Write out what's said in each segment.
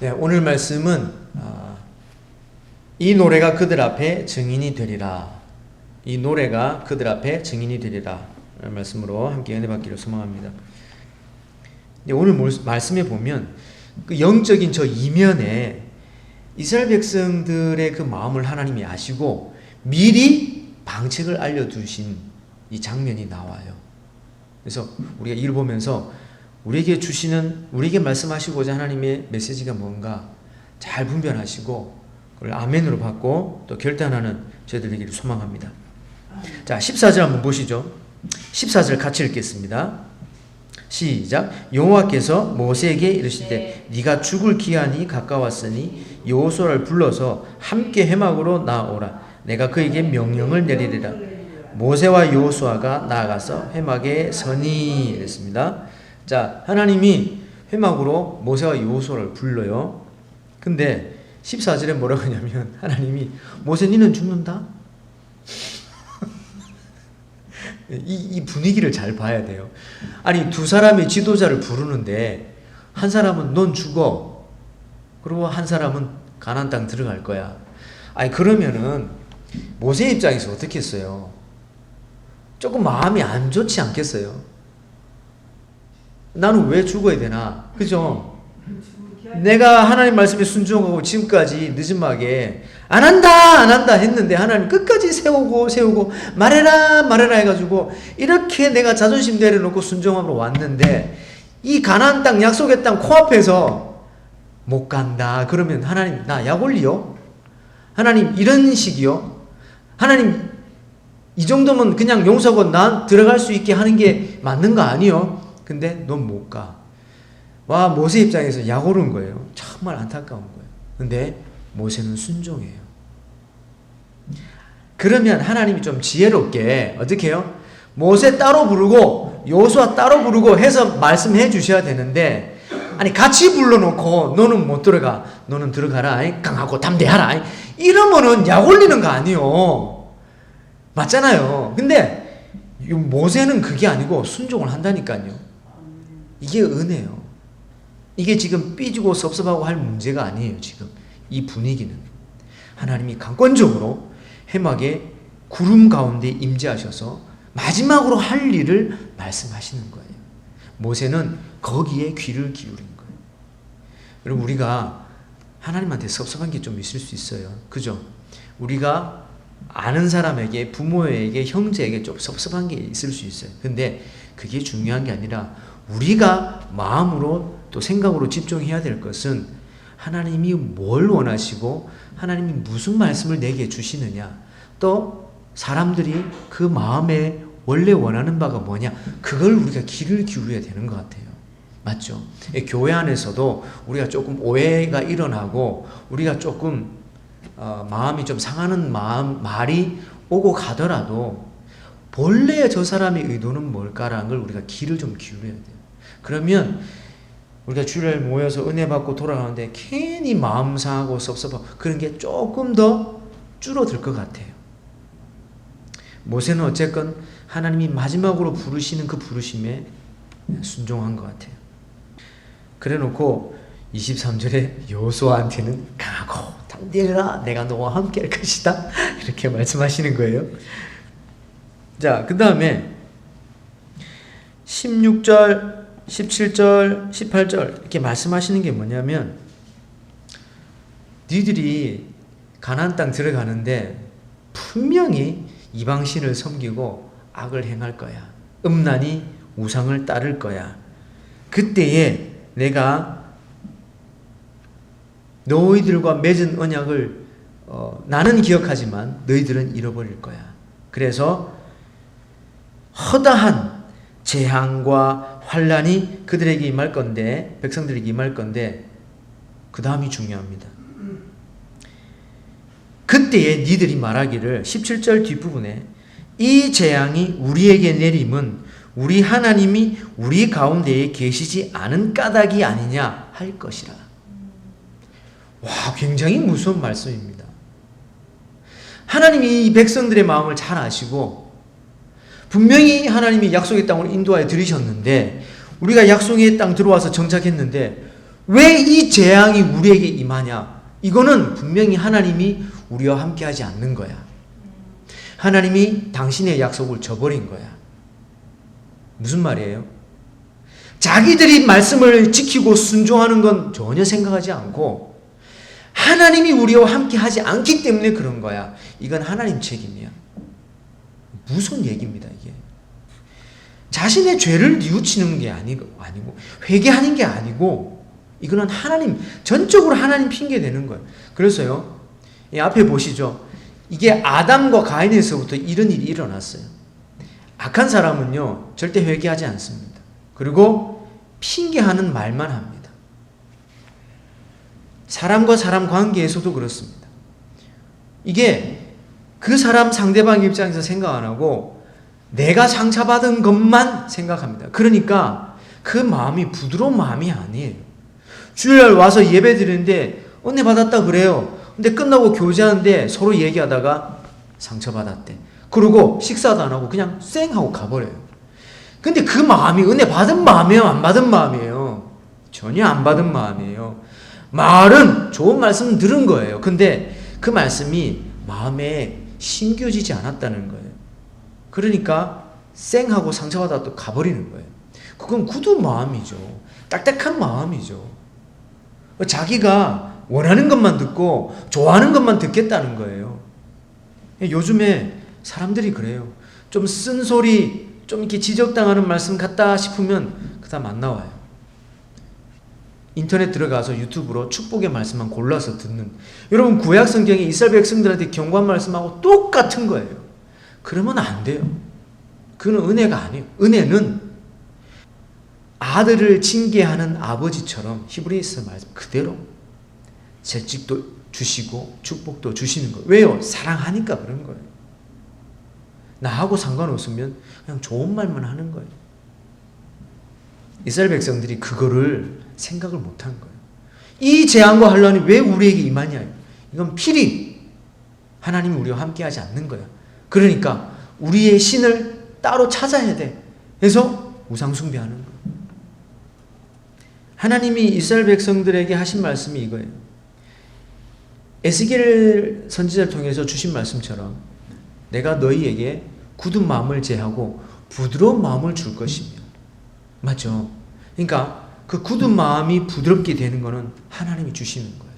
네, 오늘 말씀은 이 노래가 그들 앞에 증인이 되리라. 이 노래가 그들 앞에 증인이 되리라. 라는 말씀으로 함께 은혜 받기를 소망합니다. 오늘 말씀에 보면 그 영적인 저 이면에 이스라엘 백성들의 그 마음을 하나님이 아시고 미리 방책을 알려두신 이 장면이 나와요. 그래서 우리가 이를 보면서 우리에게 말씀하시고자 하나님의 메시지가 뭔가 잘 분별하시고 그걸 아멘으로 받고 또 결단하는 저희들 되기를 소망합니다. 자, 14절 한번 보시죠. 14절 같이 읽겠습니다. 시작. 여호와께서 모세에게 이르시되 네가 죽을 기한이 가까웠으니 여호수아를 불러서 함께 회막으로 나오라. 내가 그에게 명령을 내리리라. 모세와 여호수아가 나아가서 회막에 서니 이랬습니다. 자, 하나님이 회막으로 모세와 여호수아를 불러요. 근데 14절에 뭐라고 하냐면 하나님이 모세 니는 죽는다? 이 분위기를 잘 봐야 돼요. 아니 두 사람의 지도자를 부르는데 한 사람은 넌 죽어. 그리고 한 사람은 가나안 땅 들어갈 거야. 아니 그러면은 모세 입장에서 어떻게 했어요? 조금 마음이 안 좋지 않겠어요? 나는 왜 죽어야 되나? 그죠? 내가 하나님 말씀에 순종하고 지금까지 늦은막에 안 한다 했는데 하나님 끝까지 세우고 말해라 해가지고 이렇게 내가 자존심 내려놓고 순종하러 왔는데 이 가나안 땅 약속의 땅 코앞에서 못 간다 그러면 하나님 나 약 올리요? 하나님 이런 식이요? 하나님 이 정도면 그냥 용서하고 난 들어갈 수 있게 하는 게 맞는 거 아니요? 근데 넌 못 가. 와, 모세 입장에서 약 오른 거예요. 정말 안타까운 거예요. 근데 모세는 순종해요. 그러면 하나님이 좀 지혜롭게 어떻게 해요? 모세 따로 부르고 여호수아 따로 부르고 해서 말씀해 주셔야 되는데 아니 같이 불러놓고 너는 못 들어가. 너는 들어가라. 강하고 담대하라. 이러면은 약 올리는 거 아니요. 맞잖아요. 근데 모세는 그게 아니고 순종을 한다니까요. 이게 은혜예요. 이게 지금 삐지고 섭섭하고 할 문제가 아니에요. 지금 이 분위기는 하나님이 강권적으로 회막에 구름 가운데 임재하셔서 마지막으로 할 일을 말씀하시는 거예요. 모세는 거기에 귀를 기울인 거예요. 여러분 우리가 하나님한테 섭섭한 게 좀 있을 수 있어요. 그죠? 우리가 아는 사람에게 부모에게 형제에게 좀 섭섭한 게 있을 수 있어요. 근데 그게 중요한 게 아니라 우리가 마음으로 또 생각으로 집중해야 될 것은 하나님이 뭘 원하시고 하나님이 무슨 말씀을 내게 주시느냐 또 사람들이 그 마음에 원래 원하는 바가 뭐냐 그걸 우리가 귀를 기울여야 되는 것 같아요. 맞죠? 교회 안에서도 우리가 조금 오해가 일어나고 우리가 조금 마음이 좀 상하는 말이 오고 가더라도 본래 저 사람의 의도는 뭘까라는 걸 우리가 귀를 좀 기울여야 돼요. 그러면 우리가 주일날 모여서 은혜 받고 돌아가는데 괜히 마음 상하고 섭섭하고 그런 게 조금 더 줄어들 것 같아요. 모세는 어쨌건 하나님이 마지막으로 부르시는 그 부르심에 순종한 것 같아요. 그래 놓고 23절에 여호수아한테는 강하고 담대하라 내가 너와 함께 할 것이다 이렇게 말씀하시는 거예요. 자, 그 다음에 16절 17절, 18절 이렇게 말씀하시는 게 뭐냐면 니들이 가나안 땅 들어가는데 분명히 이방신을 섬기고 악을 행할 거야. 음란히 우상을 따를 거야. 그때에 내가 너희들과 맺은 언약을 나는 기억하지만 너희들은 잃어버릴 거야. 그래서 허다한 재앙과 환란이 그들에게 임할 건데 백성들에게 임할 건데 그 다음이 중요합니다. 그때에 니들이 말하기를 17절 뒷부분에 이 재앙이 우리에게 내림은 우리 하나님이 우리 가운데에 계시지 않은 까닭이 아니냐 할 것이라. 와, 굉장히 무서운 말씀입니다. 하나님이 이 백성들의 마음을 잘 아시고 분명히 하나님이 약속의 땅으로 인도하여 들이셨는데 우리가 약속의 땅 들어와서 정착했는데 왜 이 재앙이 우리에게 임하냐? 이거는 분명히 하나님이 우리와 함께하지 않는 거야. 하나님이 당신의 약속을 저버린 거야. 무슨 말이에요? 자기들이 말씀을 지키고 순종하는 건 전혀 생각하지 않고 하나님이 우리와 함께하지 않기 때문에 그런 거야. 이건 하나님 책임이야. 무슨 얘기입니다, 이게. 자신의 죄를 뉘우치는 게 아니고 회개하는 게 아니고 이거는 하나님, 전적으로 하나님 핑계 대는 거예요. 그래서요, 이 앞에 보시죠. 이게 아담과 가인에서부터 이런 일이 일어났어요. 악한 사람은요, 절대 회개하지 않습니다. 그리고 핑계하는 말만 합니다. 사람과 사람 관계에서도 그렇습니다. 이게 그 사람 상대방 입장에서 생각 안 하고 내가 상처받은 것만 생각합니다. 그러니까 그 마음이 부드러운 마음이 아니에요. 주일날 와서 예배 드리는데 은혜 받았다 그래요. 근데 끝나고 교제하는데 서로 얘기하다가 상처받았대. 그러고 식사도 안 하고 그냥 쌩 하고 가버려요. 근데 그 마음이 은혜 받은 마음이에요? 안 받은 마음이에요? 전혀 안 받은 마음이에요. 말은 좋은 말씀 들은 거예요. 근데 그 말씀이 마음에 심겨지지 않았다는 거예요. 그러니까 쌩하고 상처받아 또 가버리는 거예요. 그건 굳은 마음이죠. 딱딱한 마음이죠. 자기가 원하는 것만 듣고 좋아하는 것만 듣겠다는 거예요. 요즘에 사람들이 그래요. 좀 쓴소리, 좀 이렇게 지적당하는 말씀 같다 싶으면 그 다음 안 나와요. 인터넷 들어가서 유튜브로 축복의 말씀만 골라서 듣는. 여러분, 구약 성경에 이스라엘 백성들한테 경고한 말씀하고 똑같은 거예요. 그러면 안 돼요. 그건 은혜가 아니에요. 은혜는 아들을 징계하는 아버지처럼 히브리서 말씀 그대로 채찍도 주시고 축복도 주시는 거예요. 왜요? 사랑하니까 그런 거예요. 나하고 상관없으면 그냥 좋은 말만 하는 거예요. 이스라엘 백성들이 그거를 생각을 못한 거예요. 이 재앙과 환란이 왜 우리에게 임하냐? 이건 필히 하나님이 우리와 함께하지 않는 거야. 그러니까 우리의 신을 따로 찾아야 돼. 그래서 우상 숭배하는 거예요. 하나님이 이스라엘 백성들에게 하신 말씀이 이거예요. 에스겔 선지자를 통해서 주신 말씀처럼 내가 너희에게 굳은 마음을 제하고 부드러운 마음을 줄 것이며. 맞죠? 그러니까 그 굳은 마음이 부드럽게 되는 것은 하나님이 주시는 거예요.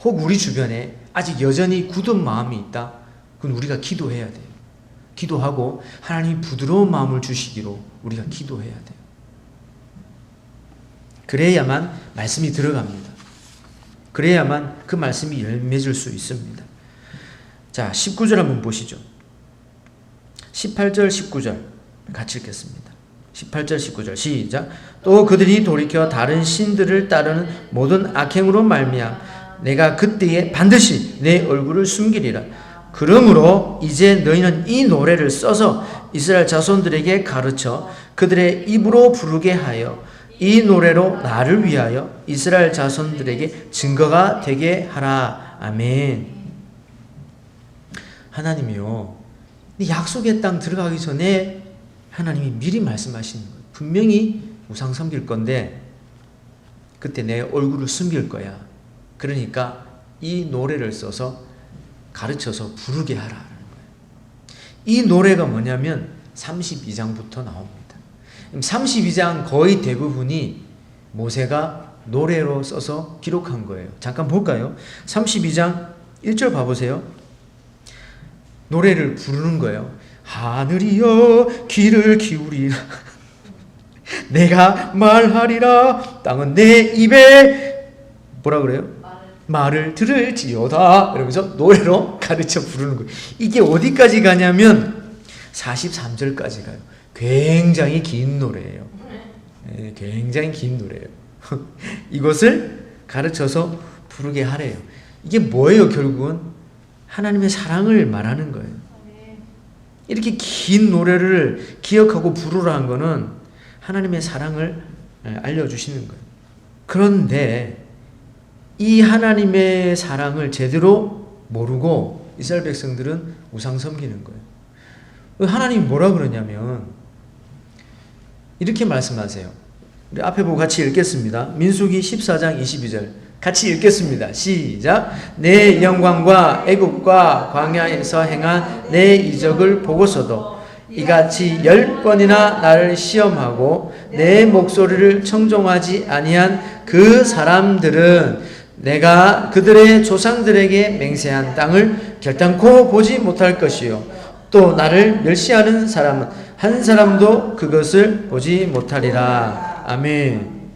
혹 우리 주변에 아직 여전히 굳은 마음이 있다? 그건 우리가 기도해야 돼요. 기도하고 하나님이 부드러운 마음을 주시기로 우리가 기도해야 돼요. 그래야만 말씀이 들어갑니다. 그래야만 그 말씀이 열매질 수 있습니다. 자, 19절 한번 보시죠. 18절, 19절 같이 읽겠습니다. 18절, 19절 시작. 또 그들이 돌이켜 다른 신들을 따르는 모든 악행으로 말미암아 내가 그때에 반드시 내 얼굴을 숨기리라. 그러므로 이제 너희는 이 노래를 써서 이스라엘 자손들에게 가르쳐 그들의 입으로 부르게 하여 이 노래로 나를 위하여 이스라엘 자손들에게 증거가 되게 하라. 아멘. 하나님이요, 약속의 땅 들어가기 전에 하나님이 미리 말씀하시는 거예요. 분명히 우상 섬길 건데 그때 내 얼굴을 숨길 거야. 그러니까 이 노래를 써서 가르쳐서 부르게 하라는 거예요. 이 노래가 뭐냐면 32장부터 나옵니다. 32장 거의 대부분이 모세가 노래로 써서 기록한 거예요. 잠깐 볼까요? 32장 1절 봐보세요. 노래를 부르는 거예요. 하늘이여 귀를 기울이라 내가 말하리라 땅은 내 입에 뭐라 그래요? 말을 들을지어다 이러면서 노래로 가르쳐 부르는 거예요. 이게 어디까지 가냐면 43절까지 가요. 굉장히 긴 노래예요. 네, 굉장히 긴 노래예요. 이것을 가르쳐서 부르게 하래요. 이게 뭐예요? 결국은 하나님의 사랑을 말하는 거예요. 이렇게 긴 노래를 기억하고 부르라는 거는 하나님의 사랑을 알려주시는 거예요. 그런데 이 하나님의 사랑을 제대로 모르고 이스라엘 백성들은 우상 섬기는 거예요. 하나님이 뭐라 그러냐면 이렇게 말씀하세요. 우리 앞에 보고 같이 읽겠습니다. 민수기 14장 22절 같이 읽겠습니다. 시작. 내 영광과 애굽과 광야에서 행한 내 이적을 보고서도 이같이 10번이나 나를 시험하고 내 목소리를 청종하지 아니한 그 사람들은 내가 그들의 조상들에게 맹세한 땅을 결단코 보지 못할 것이요 또 나를 멸시하는 사람은 한 사람도 그것을 보지 못하리라. 아멘.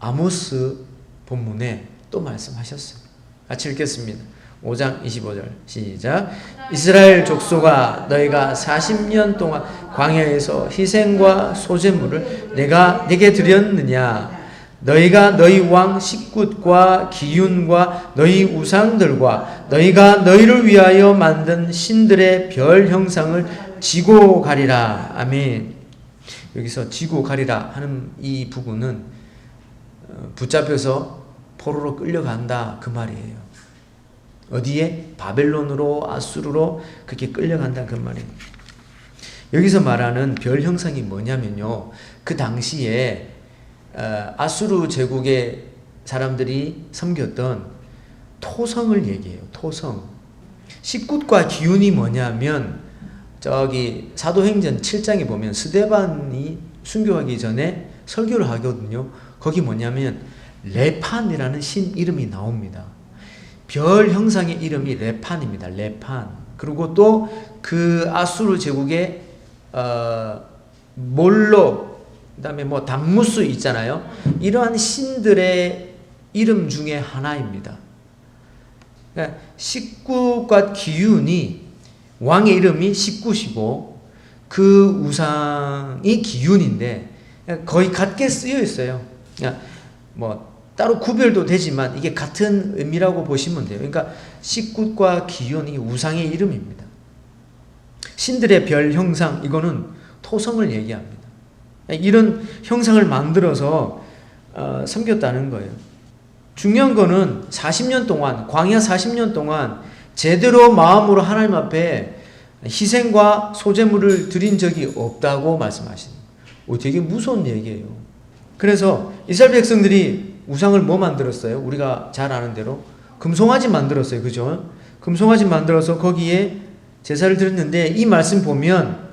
아모스 본문에 또 말씀하셨어요. 같이 읽겠습니다. 5장 25절 시작. 이스라엘 족속아 너희가 40년 동안 광야에서 희생과 소제물을 내가 네게 드렸느냐. 너희가 너희 왕 식굿과 기윤과 너희 우상들과 너희가 너희를 위하여 만든 신들의 별 형상을 지고 가리라. 아멘. 여기서 지고 가리라 하는 이 부분은 붙잡혀서 포로로 끌려간다 그 말이에요. 어디에? 바벨론으로, 아수르로 그렇게 끌려간다 그 말이에요. 여기서 말하는 별 형상이 뭐냐면요, 그 당시에 아수르 제국의 사람들이 섬겼던 토성을 얘기해요. 토성. 식굿과 기운이 뭐냐면 저기 사도행전 7장에 보면 스데반이 순교하기 전에 설교를 하거든요. 거기 뭐냐면 레판이라는 신 이름이 나옵니다. 별 형상의 이름이 레판입니다. 레판. 그리고 또 그 아수르 제국의 몰록, 그다음에 뭐 담무스 있잖아요. 이러한 신들의 이름 중에 하나입니다. 그러니까 식굿과 기윤이 왕의 이름이 식굿이고 그 우상이 기윤인데 거의 같게 쓰여 있어요. 그러니까 뭐 따로 구별도 되지만 이게 같은 의미라고 보시면 돼요. 그러니까 식굿과 기윤이 우상의 이름입니다. 신들의 별 형상, 이거는 토성을 얘기합니다. 이런 형상을 만들어서 섬겼다는 거예요. 중요한 거는 40년 동안, 광야 40년 동안 제대로 마음으로 하나님 앞에 희생과 소제물을 드린 적이 없다고 말씀하십니다. 되게 무서운 얘기예요. 그래서 이스라엘 백성들이 우상을 뭐 만들었어요? 우리가 잘 아는 대로 금송아지 만들었어요. 그죠? 금송아지 만들어서 거기에 제사를 드렸는데 이 말씀 보면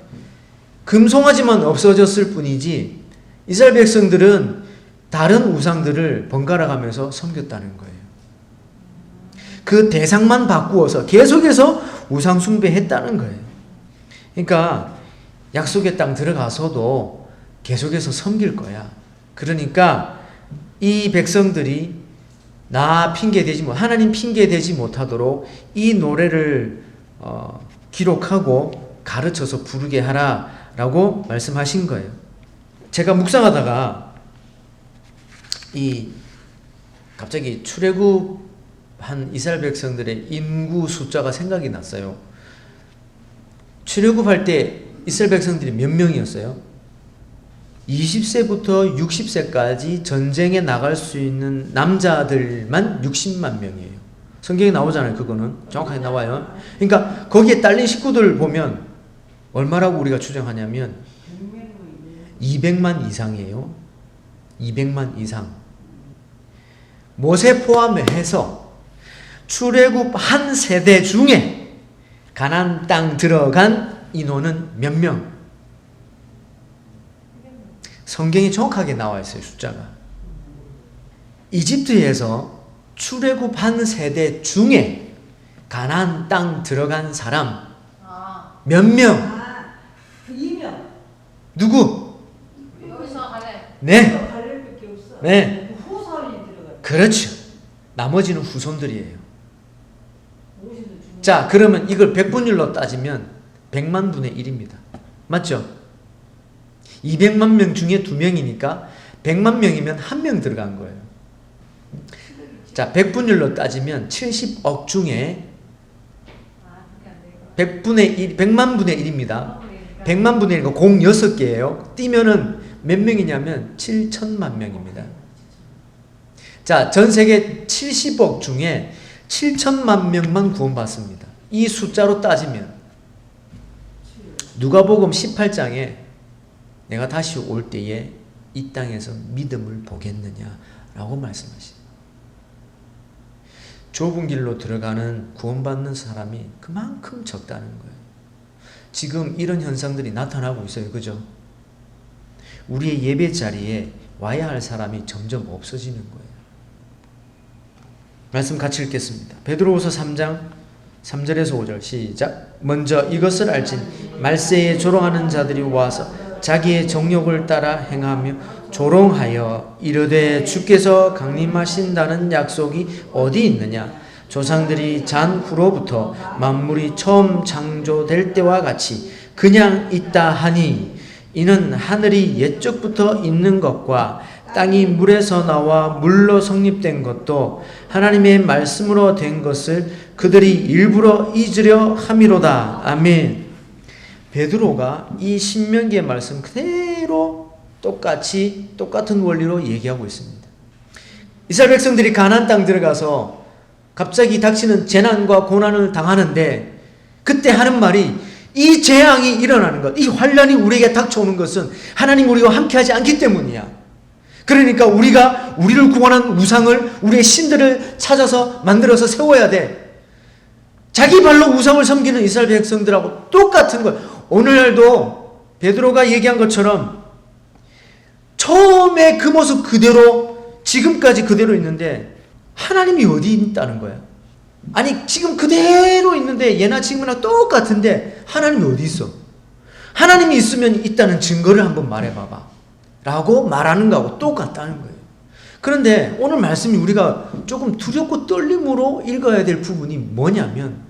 금송아지만 없어졌을 뿐이지 이스라엘 백성들은 다른 우상들을 번갈아 가면서 섬겼다는 거예요. 그 대상만 바꾸어서 계속해서 우상 숭배했다는 거예요. 그러니까 약속의 땅 들어가서도 계속해서 섬길 거야. 그러니까 이 백성들이 하나님 핑계 대지 못하도록 이 노래를 기록하고 가르쳐서 부르게 하라라고 말씀하신 거예요. 제가 묵상하다가 갑자기 출애굽한 이스라엘 백성들의 인구 숫자가 생각이 났어요. 출애굽할 때 이스라엘 백성들이 몇 명이었어요? 20세부터 60세까지 전쟁에 나갈 수 있는 남자들만 60만 명이에요. 성경에 나오잖아요. 그거는 정확하게 나와요. 그러니까 거기에 딸린 식구들 보면 얼마라고 우리가 추정하냐면 200만 이상이에요. 200만 이상. 모세 포함해서 출애굽 한 세대 중에 가나안 땅 들어간 인원은 몇 명? 성경이 정확하게 나와 있어요. 숫자가. 이집트에서 출애굽 한 세대 중에 가나안 땅 들어간 사람 몇 명? 2명. 누구? 여기서 하래. 네. 갈렙밖에 없어. 네. 후손이 들어가. 그렇죠. 나머지는 후손들이에요. 자, 그러면 이걸 백분율로 따지면 100만 분의 1입니다. 맞죠? 200만 명 중에 2명이니까 100만 명이면 1명 들어간 거예요. 자, 100분율로 따지면 70억 중에 100만 분의 1입니다. 100만 분의 1가 공 6개예요. 띄면은 몇 명이냐면 7천만 명입니다. 자, 전 세계 70억 중에 7천만 명만 구원받습니다. 이 숫자로 따지면 누가복음 18장에 내가 다시 올 때에 이 땅에서 믿음을 보겠느냐라고 말씀하시죠. 좁은 길로 들어가는 구원받는 사람이 그만큼 적다는 거예요. 지금 이런 현상들이 나타나고 있어요. 그죠? 우리의 예배 자리에 와야 할 사람이 점점 없어지는 거예요. 말씀 같이 읽겠습니다. 베드로후서 3장 3절에서 5절 시작. 먼저 이것을 알진 말세에 조롱하는 자들이 와서 자기의 정욕을 따라 행하며 조롱하여 이르되 주께서 강림하신다는 약속이 어디 있느냐. 조상들이 잔 후로부터 만물이 처음 창조될 때와 같이 그냥 있다 하니 이는 하늘이 옛적부터 있는 것과 땅이 물에서 나와 물로 성립된 것도 하나님의 말씀으로 된 것을 그들이 일부러 잊으려 함이로다. 아멘. 베드로가 이 신명기의 말씀 그대로 똑같은 원리로 얘기하고 있습니다. 이스라엘 백성들이 가나안 땅 들어가서 갑자기 닥치는 재난과 고난을 당하는데 그때 하는 말이 이 재앙이 일어나는 것, 이 환란이 우리에게 닥쳐오는 것은 하나님 우리와 함께하지 않기 때문이야. 그러니까 우리가 우리를 구원한 우상을, 우리의 신들을 찾아서 만들어서 세워야 돼. 자기 발로 우상을 섬기는 이스라엘 백성들하고 똑같은 거예요. 오늘날도 베드로가 얘기한 것처럼 처음에 그 모습 그대로 지금까지 그대로 있는데 하나님이 어디 있다는 거야? 아니 지금 그대로 있는데 예나 지금이나 똑같은데 하나님이 어디 있어? 하나님이 있으면 있다는 증거를 한번 말해봐봐 라고 말하는 거하고 똑같다는 거예요. 그런데 오늘 말씀이 우리가 조금 두렵고 떨림으로 읽어야 될 부분이 뭐냐면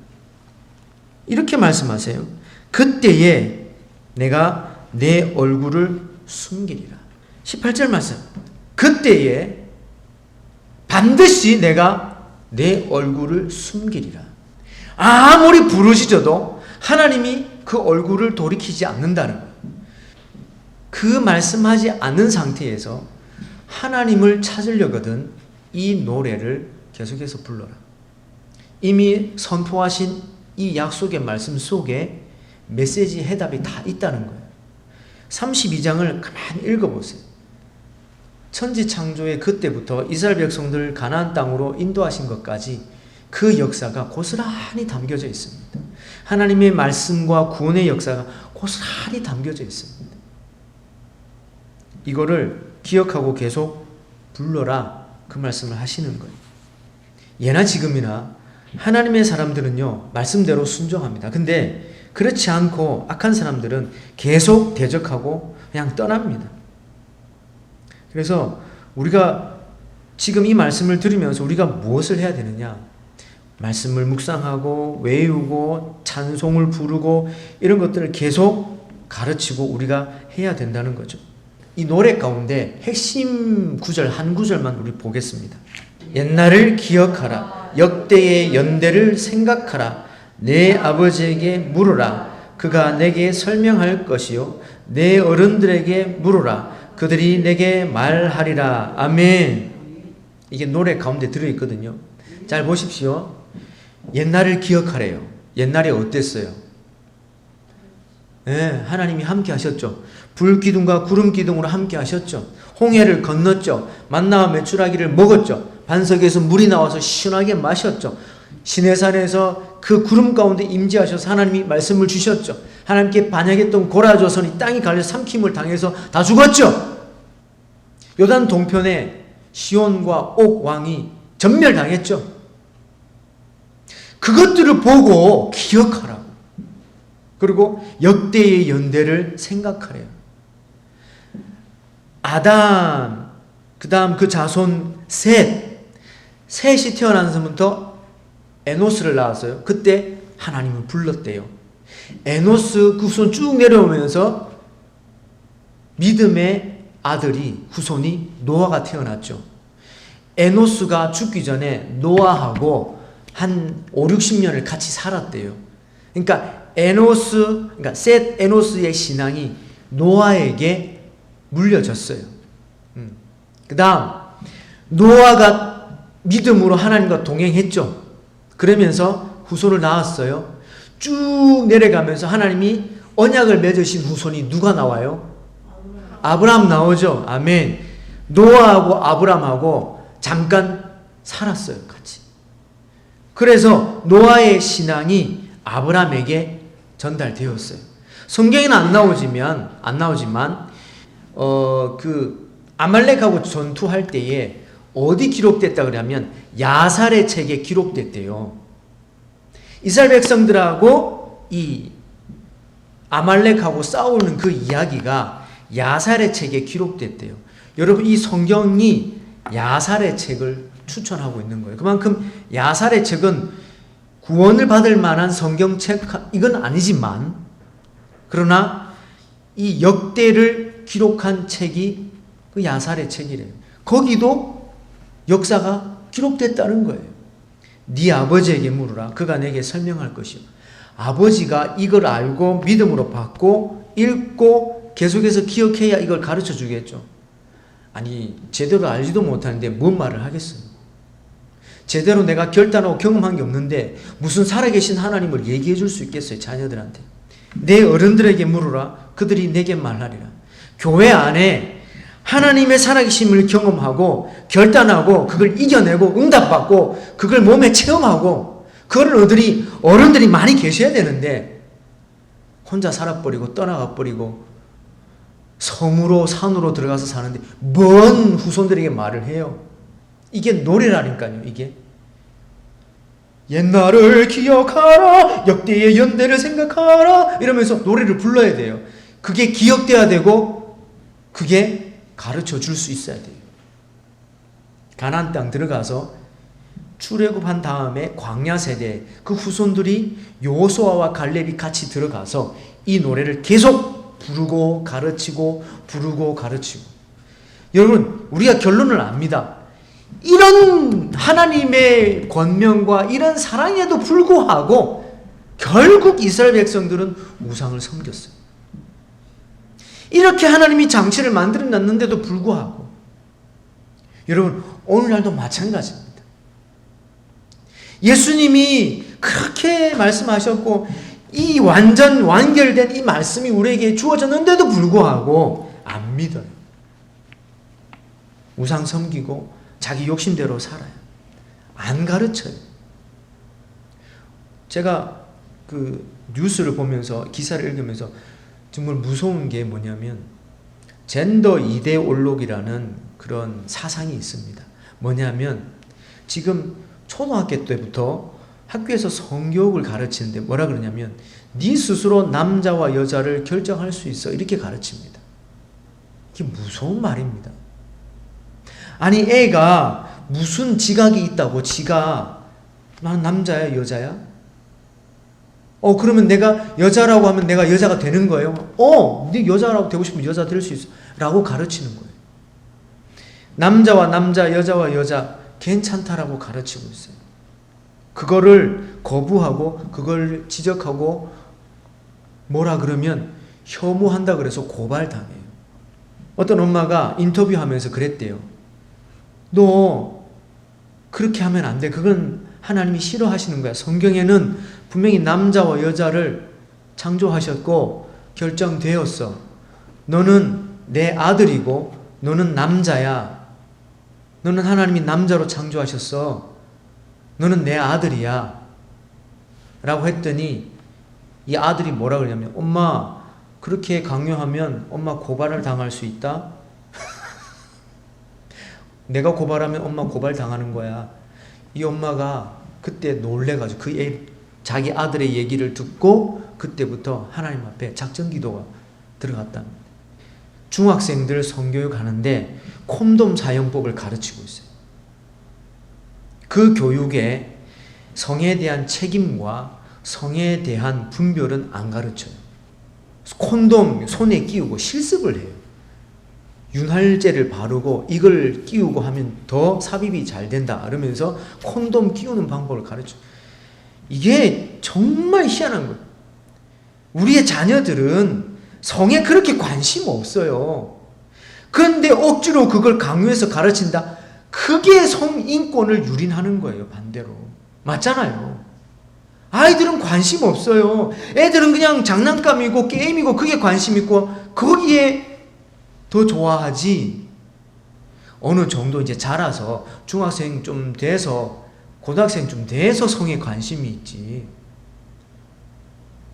이렇게 말씀하세요. 그때에 내가 내 얼굴을 숨기리라. 18절 말씀. 그때에 반드시 내가 내 얼굴을 숨기리라. 아무리 부르짖어도 하나님이 그 얼굴을 돌이키지 않는다는 거예요. 그 말씀하지 않는 상태에서 하나님을 찾으려거든 이 노래를 계속해서 불러라. 이미 선포하신 이 약속의 말씀 속에 메시지 해답이 다 있다는 거예요. 32장을 가만히 읽어보세요. 천지 창조의 그때부터 이스라엘 백성들을 가나안 땅으로 인도하신 것까지 그 역사가 고스란히 담겨져 있습니다. 하나님의 말씀과 구원의 역사가 고스란히 담겨져 있습니다. 이거를 기억하고 계속 불러라 그 말씀을 하시는 거예요. 예나 지금이나 하나님의 사람들은요 말씀대로 순종합니다. 근데 그렇지 않고 악한 사람들은 계속 대적하고 그냥 떠납니다. 그래서 우리가 지금 이 말씀을 들으면서 우리가 무엇을 해야 되느냐? 말씀을 묵상하고 외우고 찬송을 부르고 이런 것들을 계속 가르치고 우리가 해야 된다는 거죠. 이 노래 가운데 핵심 구절 한 구절만 우리 보겠습니다. 옛날을 기억하라. 역대의 연대를 생각하라. 내 아버지에게 물으라. 그가 내게 설명할 것이요. 내 어른들에게 물으라. 그들이 내게 말하리라. 아멘. 이게 노래 가운데 들어있거든요. 잘 보십시오. 옛날을 기억하래요. 옛날에 어땠어요? 네, 하나님이 함께 하셨죠. 불기둥과 구름기둥으로 함께 하셨죠. 홍해를 건넜죠. 만나와 메추라기를 먹었죠. 반석에서 물이 나와서 시원하게 마셨죠. 시내산에서 그 구름 가운데 임재하셔서 하나님이 말씀을 주셨죠. 하나님께 반역했던 고라 조선이 땅이 갈려 삼킴을 당해서 다 죽었죠. 요단 동편에 시온과 옥 왕이 전멸당했죠. 그것들을 보고 기억하라고. 그리고 역대의 연대를 생각하래요. 아담, 그 다음 그 자손 셋이 태어나서부터 에노스를 낳았어요. 그때 하나님은 불렀대요. 에노스 그 후손 쭉 내려오면서 믿음의 아들이 후손이 노아가 태어났죠. 에노스가 죽기 전에 노아하고 한 5, 60년을 같이 살았대요. 그러니까 셋 에노스의 신앙이 노아에게 물려졌어요. 그 다음 노아가 믿음으로 하나님과 동행했죠. 그러면서 후손을 낳았어요. 쭉 내려가면서 하나님이 언약을 맺으신 후손이 누가 나와요? 아브라함 나오죠. 아멘. 노아하고 아브라함하고 잠깐 살았어요. 같이. 그래서 노아의 신앙이 아브라함에게 전달되었어요. 성경에는 안 나오지만 그 아말렉하고 전투할 때에 어디 기록됐다 그러면 야살의 책에 기록됐대요. 이스라엘 백성들하고 이 아말렉하고 싸우는 그 이야기가 야살의 책에 기록됐대요. 여러분, 이 성경이 야살의 책을 추천하고 있는 거예요. 그만큼 야살의 책은 구원을 받을 만한 성경책 이건 아니지만, 그러나 이 역대를 기록한 책이 그 야살의 책이래요. 거기도 역사가 기록됐다는 거예요. 네 아버지에게 물으라. 그가 내게 설명할 것이요. 아버지가 이걸 알고 믿음으로 받고 읽고 계속해서 기억해야 이걸 가르쳐 주겠죠. 아니, 제대로 알지도 못하는데 뭔 말을 하겠어요. 제대로 내가 결단하고 경험한 게 없는데 무슨 살아계신 하나님을 얘기해 줄 수 있겠어요, 자녀들한테. 내 어른들에게 물으라. 그들이 내게 말하리라. 교회 안에 하나님의 살아계심을 경험하고 결단하고 그걸 이겨내고 응답받고 그걸 몸에 체험하고 그걸 어른들이 많이 계셔야 되는데 혼자 살아버리고 떠나가버리고 섬으로 산으로 들어가서 사는데 뭔 후손들에게 말을 해요. 이게 노래라니까요. 이게 옛날을 기억하라, 역대의 연대를 생각하라 이러면서 노래를 불러야 돼요. 그게 기억돼야 되고 그게 가르쳐 줄 수 있어야 돼요. 가나안 땅 들어가서 출애굽한 다음에 광야 세대 그 후손들이 여호수아와 갈렙이 같이 들어가서 이 노래를 계속 부르고 가르치고 여러분, 우리가 결론을 압니다. 이런 하나님의 권명과 이런 사랑에도 불구하고 결국 이스라엘 백성들은 우상을 섬겼어요. 이렇게 하나님이 장치를 만들어 놨는데도 불구하고 여러분, 오늘날도 마찬가지입니다. 예수님이 그렇게 말씀하셨고 이 완결된 이 말씀이 우리에게 주어졌는데도 불구하고 안 믿어요. 우상 섬기고 자기 욕심대로 살아요. 안 가르쳐요. 제가 그 뉴스를 보면서 기사를 읽으면서 정말 무서운 게 뭐냐면 젠더 이데올로기라는 그런 사상이 있습니다. 뭐냐면 지금 초등학교 때부터 학교에서 성교육을 가르치는데 뭐라 그러냐면 네 스스로 남자와 여자를 결정할 수 있어 이렇게 가르칩니다. 이게 무서운 말입니다. 아니, 애가 무슨 지각이 있다고 지가 난 남자야 여자야? 그러면 내가 여자라고 하면 내가 여자가 되는 거예요? 네 여자라고 되고 싶으면 여자 될 수 있어 라고 가르치는 거예요. 남자와 남자, 여자와 여자 괜찮다라고 가르치고 있어요. 그거를 거부하고 그걸 지적하고 뭐라 그러면 혐오한다 그래서 고발당해요. 어떤 엄마가 인터뷰하면서 그랬대요. 너 그렇게 하면 안 돼. 그건 하나님이 싫어하시는 거야. 성경에는 분명히 남자와 여자를 창조하셨고 결정되었어. 너는 내 아들이고 너는 남자야. 너는 하나님이 남자로 창조하셨어. 너는 내 아들이야. 라고 했더니 이 아들이 뭐라 그러냐면 엄마 그렇게 강요하면 엄마 고발을 당할 수 있다. 내가 고발하면 엄마 고발 당하는 거야. 이 엄마가 그때 놀래가지고 자기 아들의 얘기를 듣고 그때부터 하나님 앞에 작전 기도가 들어갔답니다. 중학생들 성교육 하는데 콘돔 사용법을 가르치고 있어요. 그 교육에 성에 대한 책임과 성에 대한 분별은 안 가르쳐요. 콘돔 손에 끼우고 실습을 해요. 윤활제를 바르고 이걸 끼우고 하면 더 삽입이 잘 된다. 그러면서 콘돔 끼우는 방법을 가르쳐요. 이게 정말 희한한 거예요. 우리의 자녀들은 성에 그렇게 관심 없어요. 그런데 억지로 그걸 강요해서 가르친다? 그게 성인권을 유린하는 거예요. 반대로. 맞잖아요. 아이들은 관심 없어요. 애들은 그냥 장난감이고 게임이고 그게 관심 있고 거기에 더 좋아하지. 어느 정도 이제 자라서 중학생 좀 돼서 고등학생 좀 돼서 성에 관심이 있지.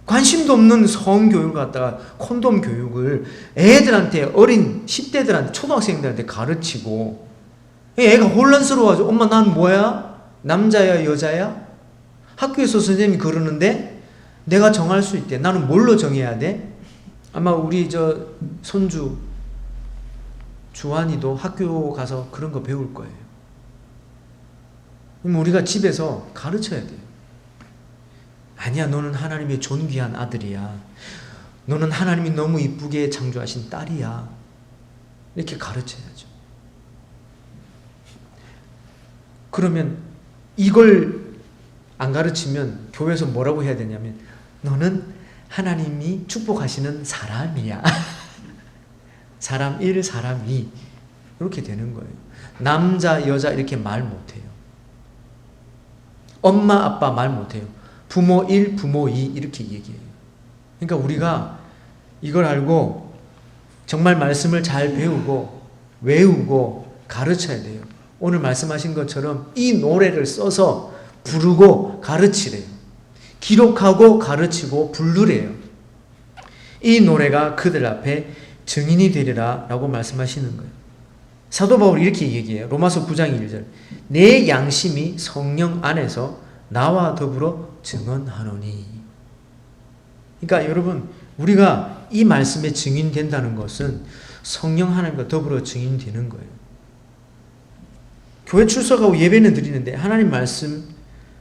관심도 없는 성교육을 갖다가 콘돔 교육을 애들한테 어린 10대들한테 초등학생들한테 가르치고 애가 혼란스러워가지고 엄마 난 뭐야? 남자야 여자야? 학교에서 선생님이 그러는데 내가 정할 수 있대. 나는 뭘로 정해야 돼? 아마 우리 저 손주 주환이도 학교 가서 그런 거 배울 거예요. 그럼 우리가 집에서 가르쳐야 돼요. 아니야, 너는 하나님의 존귀한 아들이야. 너는 하나님이 너무 이쁘게 창조하신 딸이야. 이렇게 가르쳐야죠. 그러면 이걸 안 가르치면 교회에서 뭐라고 해야 되냐면 너는 하나님이 축복하시는 사람이야. 사람 1, 사람 2 이렇게 되는 거예요. 남자, 여자 이렇게 말 못해요. 엄마, 아빠 말 못해요. 부모 1, 부모 2 이렇게 얘기해요. 그러니까 우리가 이걸 알고 정말 말씀을 잘 배우고 외우고 가르쳐야 돼요. 오늘 말씀하신 것처럼 이 노래를 써서 부르고 가르치래요. 기록하고 가르치고 부르래요. 이 노래가 그들 앞에 증인이 되리라 라고 말씀하시는 거예요. 사도 바울이 이렇게 얘기해요. 로마서 9장 1절. 내 양심이 성령 안에서 나와 더불어 증언하노니. 그러니까 여러분 우리가 이 말씀에 증인된다는 것은 성령 하나님과 더불어 증인되는 거예요. 교회 출석하고 예배는 드리는데 하나님 말씀,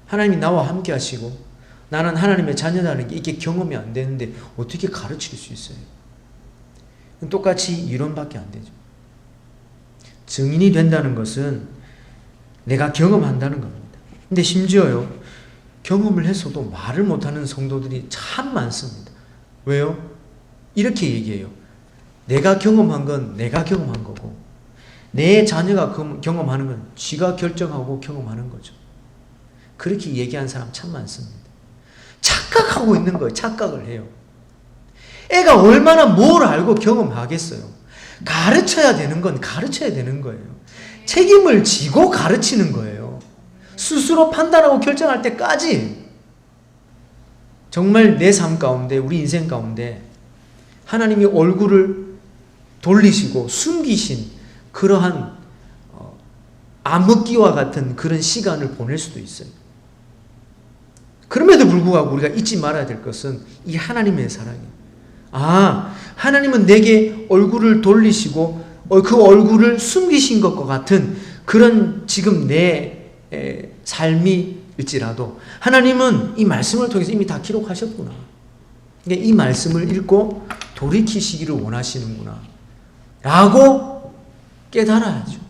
하나님이 나와 함께 하시고 나는 하나님의 자녀라는 게 이게 경험이 안 되는데 어떻게 가르칠 수 있어요? 똑같이 이론밖에 안 되죠. 증인이 된다는 것은 내가 경험한다는 겁니다. 근데 심지어요, 경험을 했어도 말을 못하는 성도들이 참 많습니다. 왜요? 이렇게 얘기해요. 내가 경험한 건 내가 경험한 거고 내 자녀가 경험하는 건 지가 결정하고 경험하는 거죠. 그렇게 얘기하는 사람 참 많습니다. 착각하고 있는 거예요. 착각을 해요. 애가 얼마나 뭘 알고 경험하겠어요. 가르쳐야 되는 건 가르쳐야 되는 거예요. 책임을 지고 가르치는 거예요. 스스로 판단하고 결정할 때까지. 정말 내 삶 가운데, 우리 인생 가운데 하나님이 얼굴을 돌리시고 숨기신 그러한 암흑기와 같은 그런 시간을 보낼 수도 있어요. 그럼에도 불구하고 우리가 잊지 말아야 될 것은 이 하나님의 사랑이에요. 아, 하나님은 내게 얼굴을 돌리시고 그 얼굴을 숨기신 것과 같은 그런 지금 내 삶일지라도 하나님은 이 말씀을 통해서 이미 다 기록하셨구나. 그러니까 이 말씀을 읽고 돌이키시기를 원하시는구나 라고 깨달아야죠.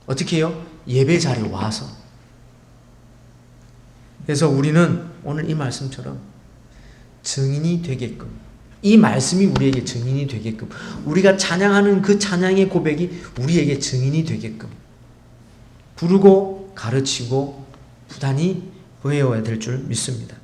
어떻게 해요? 예배 자리에 와서. 그래서 우리는 오늘 이 말씀처럼 증인이 되게끔, 이 말씀이 우리에게 증인이 되게끔, 우리가 찬양하는 그 찬양의 고백이 우리에게 증인이 되게끔 부르고 가르치고 부단히 배워야 될 줄 믿습니다.